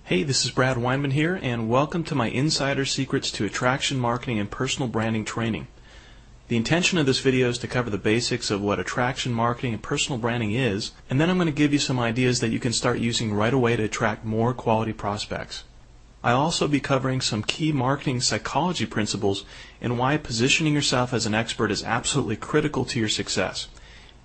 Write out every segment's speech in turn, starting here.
Hey, this is Brad Weinman here, and welcome to my Insider Secrets to Attraction Marketing and Personal Branding training. The intention of this video is to cover the basics of what attraction marketing and personal branding is, and then I'm going to give you some ideas that you can start using right away to attract more quality prospects. I'll also be covering some key marketing psychology principles and why positioning yourself as an expert is absolutely critical to your success.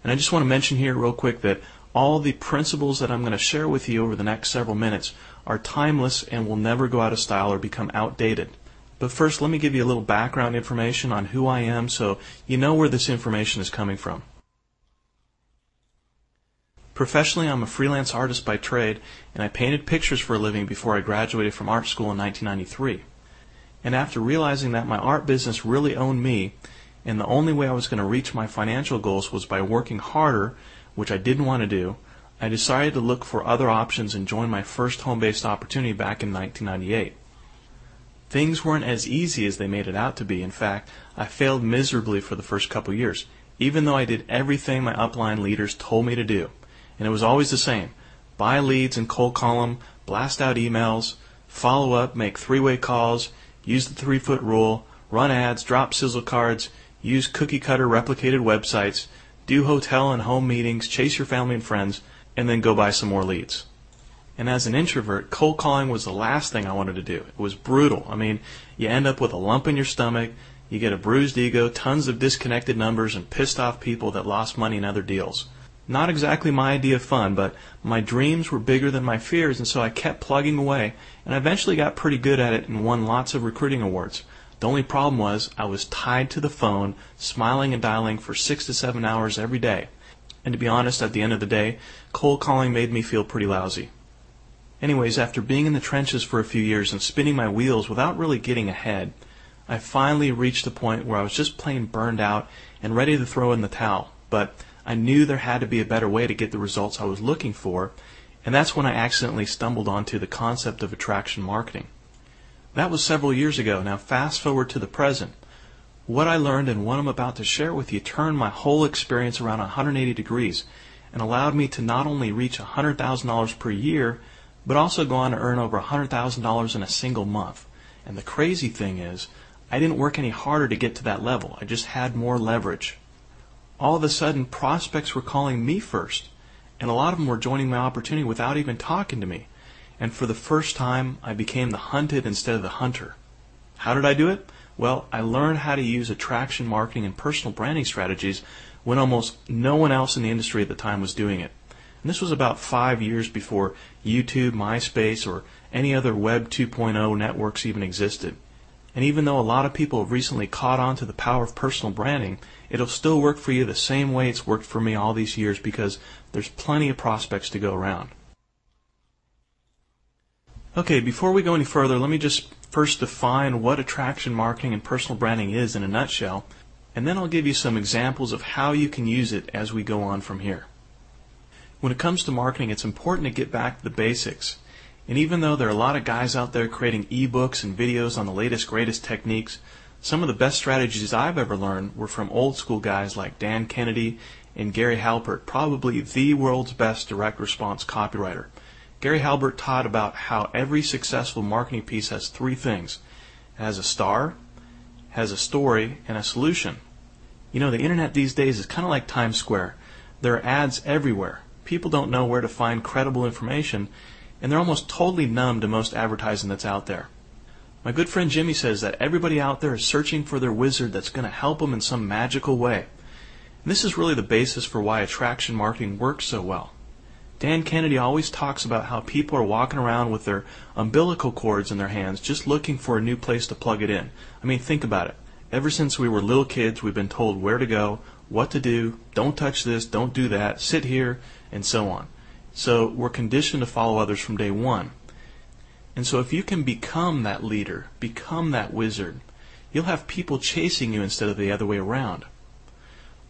And I just want to mention here real quick that all the principles that I'm going to share with you over the next several minutes are timeless and will never go out of style or become outdated. But first, let me give you a little background information on who I am so you know where this information is coming from. Professionally, I'm a freelance artist by trade, and I painted pictures for a living before I graduated from art school in 1993. And after realizing that my art business really owned me, and the only way I was going to reach my financial goals was by working harder, which I didn't want to do, I decided to look for other options and join my first home-based opportunity back in 1998. Things weren't as easy as they made it out to be. In fact, I failed miserably for the first couple years, even though I did everything my upline leaders told me to do. And it was always the same. Buy leads and cold call them, blast out emails, follow up, make three-way calls, use the 3-foot rule, run ads, drop sizzle cards, use cookie-cutter replicated websites, do hotel and home meetings, chase your family and friends, and then go buy some more leads. And as an introvert, cold calling was the last thing I wanted to do. It was brutal. I mean, you end up with a lump in your stomach, you get a bruised ego, tons of disconnected numbers, and pissed off people that lost money in other deals. Not exactly my idea of fun, but my dreams were bigger than my fears, and so I kept plugging away, and I eventually got pretty good at it and won lots of recruiting awards. The only problem was I was tied to the phone, smiling and dialing for 6 to 7 hours every day. And to be honest, at the end of the day, cold calling made me feel pretty lousy. Anyways, after being in the trenches for a few years and spinning my wheels without really getting ahead, I finally reached a point where I was just plain burned out and ready to throw in the towel. But I knew there had to be a better way to get the results I was looking for, and that's when I accidentally stumbled onto the concept of attraction marketing. That was several years ago. Now fast forward to the present. What I learned and what I'm about to share with you turned my whole experience around 180 degrees and allowed me to not only reach $100,000 per year, but also go on to earn over $100,000 in a single month. And the crazy thing is, I didn't work any harder to get to that level. I just had more leverage. All of a sudden, prospects were calling me first, and a lot of them were joining my opportunity without even talking to me. And for the first time, I became the hunted instead of the hunter. How did I do it? Well, I learned how to use attraction marketing and personal branding strategies when almost no one else in the industry at the time was doing it. And this was about 5 years before YouTube, MySpace, or any other Web 2.0 networks even existed. And even though a lot of people have recently caught on to the power of personal branding, it'll still work for you the same way it's worked for me all these years because there's plenty of prospects to go around. Okay, before we go any further, let me just first define what attraction marketing and personal branding is in a nutshell, and then I'll give you some examples of how you can use it as we go on from here. When it comes to marketing, it's important to get back to the basics. And even though there are a lot of guys out there creating ebooks and videos on the latest, greatest techniques, some of the best strategies I've ever learned were from old school guys like Dan Kennedy and Gary Halbert, probably the world's best direct response copywriter. Gary Halbert taught about how every successful marketing piece has 3 things. It has a star, has a story, and a solution. You know, the internet these days is kind of like Times Square. There are ads everywhere. People don't know where to find credible information, and they're almost totally numb to most advertising that's out there. My good friend Jimmy says that everybody out there is searching for their wizard that's going to help them in some magical way. And this is really the basis for why attraction marketing works so well. Dan Kennedy always talks about how people are walking around with their umbilical cords in their hands just looking for a new place to plug it in. I mean, think about it. Ever since we were little kids, we've been told where to go, what to do, don't touch this, don't do that, sit here, and so on. So we're conditioned to follow others from day one. And so if you can become that leader, become that wizard, you'll have people chasing you instead of the other way around.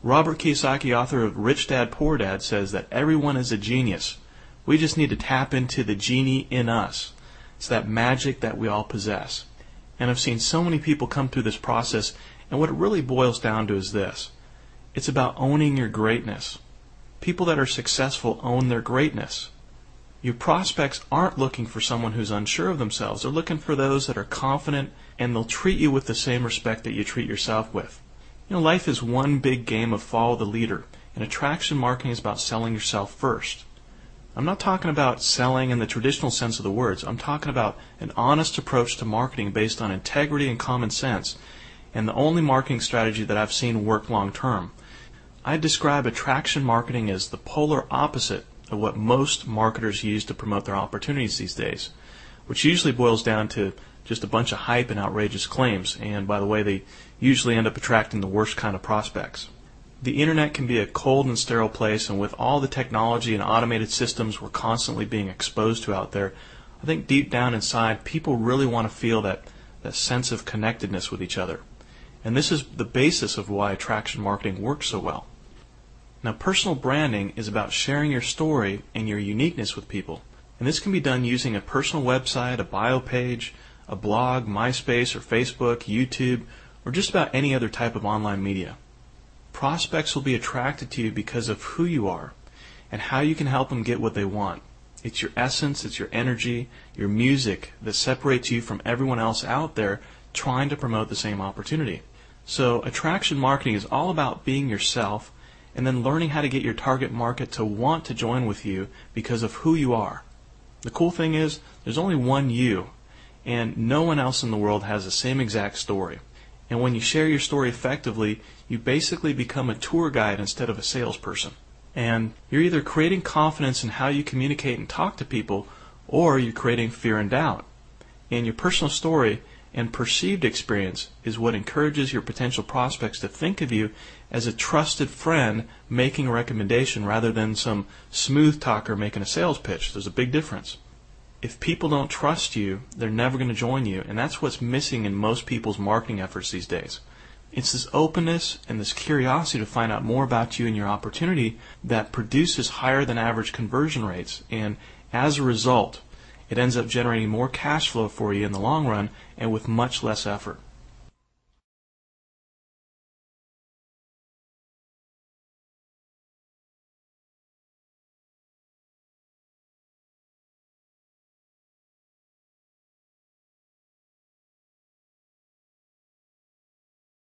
Robert Kiyosaki, author of Rich Dad, Poor Dad, says that everyone is a genius. We just need to tap into the genie in us. It's that magic that we all possess. And I've seen so many people come through this process, and what it really boils down to is this. It's about owning your greatness. People that are successful own their greatness. Your prospects aren't looking for someone who's unsure of themselves. They're looking for those that are confident, and they'll treat you with the same respect that you treat yourself with. Life is one big game of follow the leader, and attraction marketing is about selling yourself first. I'm not talking about selling in the traditional sense of the words. I'm talking about an honest approach to marketing based on integrity and common sense, and the only marketing strategy that I've seen work long term. I describe attraction marketing as the polar opposite of what most marketers use to promote their opportunities these days, which usually boils down to just a bunch of hype and outrageous claims, and by the way, they usually end up attracting the worst kind of prospects. The internet can be a cold and sterile place, and with all the technology and automated systems we're constantly being exposed to out there, I think deep down inside, people really want to feel that sense of connectedness with each other. And this is the basis of why attraction marketing works so well. Now, personal branding is about sharing your story and your uniqueness with people. And this can be done using a personal website, a bio page, a blog, MySpace or Facebook, YouTube, or just about any other type of online media. Prospects will be attracted to you because of who you are and how you can help them get what they want. It's your essence, it's your energy, your music that separates you from everyone else out there trying to promote the same opportunity. So attraction marketing is all about being yourself and then learning how to get your target market to want to join with you because of who you are. The cool thing is, there's only one you, and no one else in the world has the same exact story. And when you share your story effectively, you basically become a tour guide instead of a salesperson. And you're either creating confidence in how you communicate and talk to people, or you're creating fear and doubt. And your personal story and perceived experience is what encourages your potential prospects to think of you as a trusted friend making a recommendation rather than some smooth talker making a sales pitch. There's a big difference. If people don't trust you, they're never going to join you, and that's what's missing in most people's marketing efforts these days. It's this openness and this curiosity to find out more about you and your opportunity that produces higher than average conversion rates, and as a result, it ends up generating more cash flow for you in the long run and with much less effort.